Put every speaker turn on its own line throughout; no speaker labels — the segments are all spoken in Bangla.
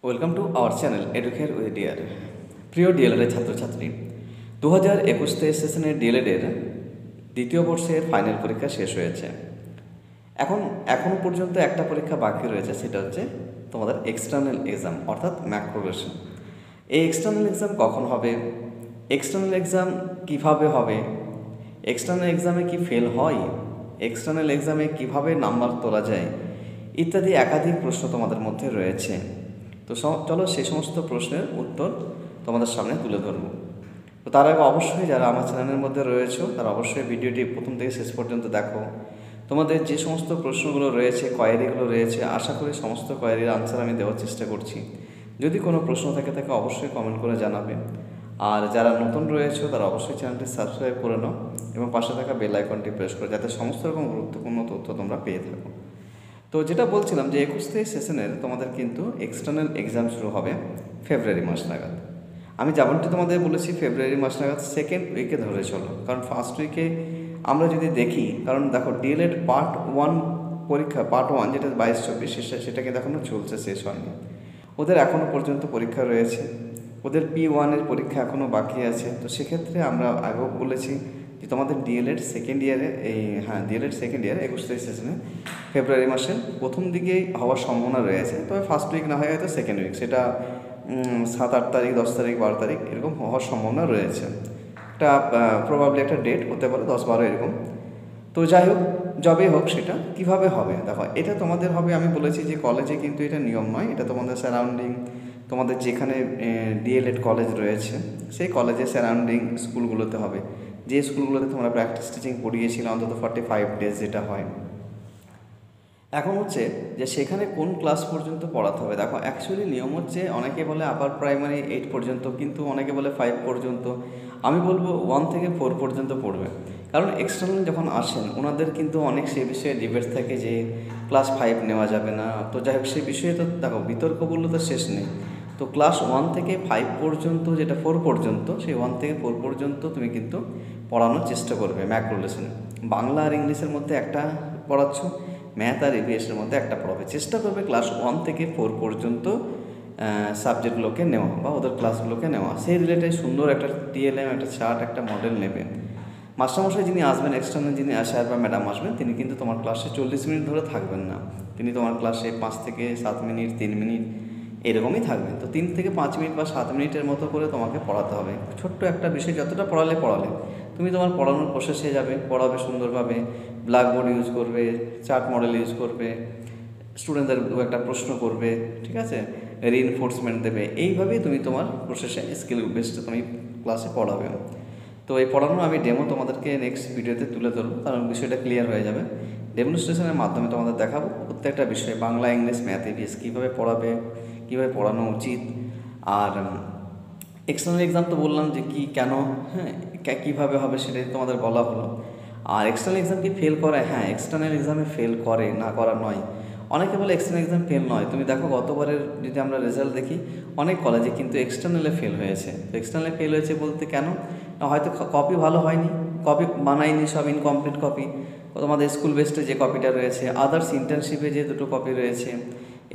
Welcome to our channel Educare with dear. প্রিয় ডিএলএডের ছাত্রছাত্রী, 2021 সেশনের ডিএলএডের দ্বিতীয় বর্ষের ফাইনাল পরীক্ষা শেষ হয়েছে। এখনও পর্যন্ত একটা পরীক্ষা বাকি রয়েছে, সেটা হচ্ছে তোমাদের এক্সটার্নাল এক্সাম অর্থাৎ ম্যাক্রোলেশন। এই এক্সটার্নাল এক্সাম কখন হবে, এক্সটার্নাল এক্সাম কীভাবে হবে, এক্সটার্নাল এক্সামে কি ফেল হয়, এক্সটার্নাল এক্সামে কিভাবে নাম্বার তোলা যায় ইত্যাদি একাধিক প্রশ্ন তোমাদের মধ্যে রয়েছে। তো চলো সেই সমস্ত প্রশ্নের উত্তর তোমাদের সামনে তুলে ধরবো। তো তার আগে অবশ্যই যারা আমার চ্যানেলের মধ্যে রয়েছে তারা অবশ্যই ভিডিওটি প্রথম থেকে শেষ পর্যন্ত দেখো। তোমাদের যে সমস্ত প্রশ্নগুলো রয়েছে, কোয়েরিগুলো রয়েছে, আশা করি সমস্ত কোয়েরির আনসার আমি দেওয়ার চেষ্টা করছি। যদি কোনো প্রশ্ন থাকে অবশ্যই কমেন্ট করে জানাবে। আর যারা নতুন রয়েছে তারা অবশ্যই চ্যানেলটি সাবস্ক্রাইব করে নাও এবং পাশে থাকা বেল আইকনটি প্রেস করো, যাতে সমস্ত রকম গুরুত্বপূর্ণ তথ্য তোমরা পেয়ে থাকো। তো যেটা বলছিলাম যে 21 সেশনের তোমাদের কিন্তু এক্সটার্নাল এক্সাম শুরু হবে ফেব্রুয়ারি মাস নাগাদ। আমি যেমনটি তোমাদের বলেছি ফেব্রুয়ারি মাস নাগাদ সেকেন্ড উইকে ধরে চলো, কারণ ফার্স্ট উইকে আমরা যদি দেখি, কারণ দেখো ডিএলএড পার্ট 1 পরীক্ষা, পার্ট 1 যেটা 22-24 সেটা কিন্তু এখনও চলছে, শেষ হয়নি। ওদের এখনও পর্যন্ত পরীক্ষা রয়েছে, ওদের P1 পরীক্ষা এখনও বাকি আছে। তো সেক্ষেত্রে আমরা আগেও বলেছি যে তোমাদের ডিএলএড সেকেন্ড ইয়ারে ডিএলএড সেকেন্ড ইয়ারে 21 সেশনে ফেব্রুয়ারি মাসের প্রথম দিকেই হওয়ার সম্ভাবনা রয়েছে। তবে ফার্স্ট উইক না হয় হয়তো সেকেন্ড উইক, সেটা 7-8 তারিখ, 10 তারিখ, 12 তারিখ এরকম হওয়ার সম্ভাবনা রয়েছে। একটা প্রবাবলি একটা ডেট হতে পারে 10-12 এরকম। তো যাই হোক, যবে হোক সেটা কিভাবে হবে দেখো, এটা তোমাদের হবে, আমি বলেছি যে কলেজে কিন্তু এটা নিয়ম নয়, এটা তোমাদের সারাউন্ডিং, তোমাদের যেখানে ডিএলএড কলেজ রয়েছে সেই কলেজের সারাউন্ডিং স্কুলগুলোতে হবে। যে স্কুলগুলোতে তোমরা প্র্যাকটিস টিচিং পড়িয়েছিলে অন্তত 45 ডেজ যেটা হয়। এখন হচ্ছে যে সেখানে কোন ক্লাস পর্যন্ত পড়াতে হবে। দেখো অ্যাকচুয়ালি নিয়ম হচ্ছে, অনেকে বলে আপার প্রাইমারি 8 পর্যন্ত, কিন্তু অনেকে বলে 5 পর্যন্ত। আমি বলবো 1 থেকে 4 পর্যন্ত পড়বে, কারণ এক্সটার্নাল যখন আসেন ওনাদের কিন্তু অনেক সেই বিষয়ে ডিবেট থাকে যে ক্লাস 5 নেওয়া যাবে না। তো যাই হোক, সেই বিষয়ে তো দেখো বিতর্কগুলো তো শেষ নেই। তো ক্লাস 1 থেকে 5 পর্যন্ত, যেটা 4 পর্যন্ত, সেই 1 থেকে 4 পর্যন্ত তুমি কিন্তু পড়ানোর চেষ্টা করবে ম্যাক্রোলেশন। বাংলা আর ইংলিশের মধ্যে একটা পড়াচ্ছ, ম্যাথ আর ইভিএসের মধ্যে একটা পড়াবে। চেষ্টা করবে ক্লাস 1 থেকে 4 পর্যন্ত সাবজেক্টগুলোকে নেওয়া বা ওদের ক্লাসগুলোকে নেওয়া। সেই রিলেটেড সুন্দর একটা টিএলএম, একটা চার্ট, একটা মডেল নেবে। মাস্টারমশাই যিনি আসবেন, এক্সটার্নাল যিনি স্যার বা ম্যাডাম আসবেন, তিনি কিন্তু তোমার ক্লাসে 40 মিনিট ধরে থাকবেন না। তিনি তোমার ক্লাসে 5 থেকে 7 মিনিট, 3 মিনিট এরকমই থাকবেন। তো 3 থেকে 5 মিনিট বা 7 মিনিটের মতো করে তোমাকে পড়াতে হবে। ছোট্ট একটা বিষয় যতটা পড়ালে তুমি তোমার পড়ানোর প্রসেসে যাবে, পড়াবে সুন্দরভাবে, ব্ল্যাকবোর্ড ইউজ করবে, চার্ট মডেল ইউজ করবে, স্টুডেন্টদের একটা প্রশ্ন করবে, ঠিক আছে, রিইনফোর্সমেন্ট দেবে। এইভাবেই তুমি তোমার প্রসেসে স্কিল বেসড তুমি ক্লাসে পড়াবে। তো এই পড়ানো আমি ডেমো তোমাদেরকে নেক্সট ভিডিওতে তুলে ধরবো, কারণ বিষয়টা ক্লিয়ার হয়ে যাবে। ডেমনস্ট্রেশনের মাধ্যমে তোমাদের দেখাবো প্রত্যেকটা বিষয়, বাংলা, ইংলিশ, ম্যাথ, ইভিএস কীভাবে পড়াবে, কীভাবে পড়ানো উচিত। আর এক্সটার্নাল এক্সাম তো বললাম যে কী, কেন, কীভাবে হবে সেটাই তোমাদের বলা হলো। আর এক্সটার্নাল এক্সাম কি ফেল করে? হ্যাঁ, এক্সটার্নাল এক্সামে ফেল করে, না করা নয়। অনেকে বলে এক্সটার্নাল এক্সাম ফেল নয়। তুমি দেখো গতবারের যদি আমরা রেজাল্ট দেখি, অনেক কলেজে কিন্তু এক্সটার্নালে ফেল হয়েছে। তো এক্সটার্নালে ফেল হয়েছে বলতে কেন? হয়তো কপি ভালো হয়নি, কপি বানায়নি, সব ইনকমপ্লিট কপি। তোমাদের স্কুল বেসডে যে কপিটা রয়েছে, আদার্স ইন্টার্নশিপে যে 2টো কপি রয়েছে,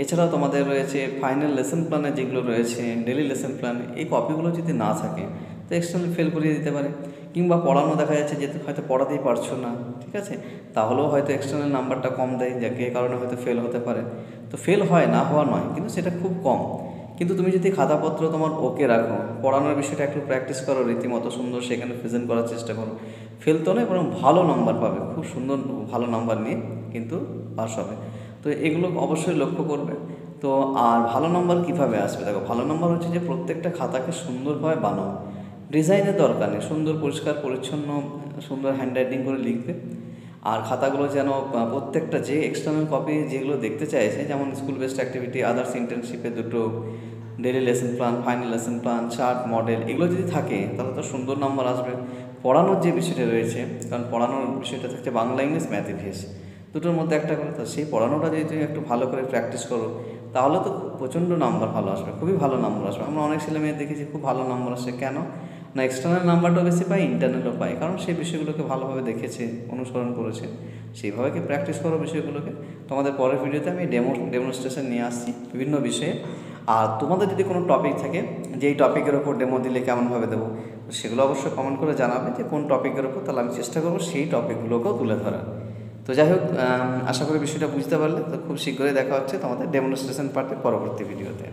এছাড়াও তোমাদের রয়েছে ফাইনাল লেসন প্ল্যানে যেগুলো রয়েছে, ডেলি লেসন প্ল্যান, এই কপিগুলো যদি না থাকে তো এক্সটার্নাল ফেল করিয়ে দিতে পারে। কিংবা পড়ানো দেখা যাচ্ছে যে হয়তো পড়াতেই পারছো না, ঠিক আছে, তাহলেও হয়তো এক্সটার্নাল নাম্বারটা কম দেয়, যাকে কারণে হয়তো ফেল হতে পারে। তো ফেল হয়, না হওয়া নয়, কিন্তু সেটা খুব কম। কিন্তু তুমি যদি খাতাপত্র তোমার ওকে রাখো, পড়ানোর বিষয়টা একটু প্র্যাকটিস করো, রীতিমতো সুন্দর সেখানে প্রেজেন্ট করার চেষ্টা করো, ফেল তো নয় বরং ভালো নাম্বার পাবে, খুব সুন্দর ভালো নাম্বার নিয়ে কিন্তু পাস হবে। তো এগুলো অবশ্যই লক্ষ্য করবে। তো আর ভালো নাম্বার কীভাবে আসবে? দেখো, ভালো নাম্বার হচ্ছে যে প্রত্যেকটা খাতাকে সুন্দরভাবে বানাও, ডিজাইনের দরকার নেই, সুন্দর পরিষ্কার পরিচ্ছন্ন সুন্দর হ্যান্ডরাইটিং করে লিখবে। আর খাতাগুলো যেন প্রত্যেকটা যে এক্সটার্নাল কপি যেগুলো দেখতে চাইছে, যেমন স্কুল বেসড অ্যাক্টিভিটি, আদার্স ইন্টার্নশিপে 2টো, daily lesson plan, final lesson plan, chart model, এগুলো যদি থাকে তাহলে তো সুন্দর নাম্বার আসবে। পড়ানোর যে বিষয়টা রয়েছে, কারণ পড়ানোর বিষয়টা থাকছে বাংলা, ইংলিশ, ম্যাথ, ইভিএস, 2টোর মধ্যে একটা করে। তো সেই পড়ানোটা যদি তুমি একটু ভালো করে প্র্যাকটিস করো তাহলে তো প্রচণ্ড নাম্বার ভালো আসবে, খুবই ভালো নাম্বার আসবে। আমরা অনেক ছেলে মেয়ে দেখেছি খুব ভালো নাম্বার আসে। কেন না? এক্সটার্নাল নাম্বারটাও বেশি পায়, ইন্টারনালও পায়, কারণ সেই বিষয়গুলোকে ভালোভাবে দেখেছে, অনুসরণ করেছে। সেইভাবে কি প্র্যাকটিস করো বিষয়গুলোকে। তোমাদের পরের ভিডিওতে আমি ডেমনস্ট্রেশন নিয়ে আসছি বিভিন্ন বিষয়ে। আর তোমাদের যদি কোনো টপিক থাকে যে এই টপিকের ওপর ডেমো দিলে কেমনভাবে দেবো, তো সেগুলো অবশ্যই কমেন্ট করে জানাবে যে কোন টপিকের ওপর, তাহলে আমি চেষ্টা করবো সেই টপিকগুলোকেও তুলে ধরার। তো যাই হোক, আশা করি বিষয়টা বুঝতে পারলে। তো খুব শীঘ্রই দেখা হচ্ছে তোমাদের ডেমনস্ট্রেশন পার্টের পরবর্তী ভিডিওতে।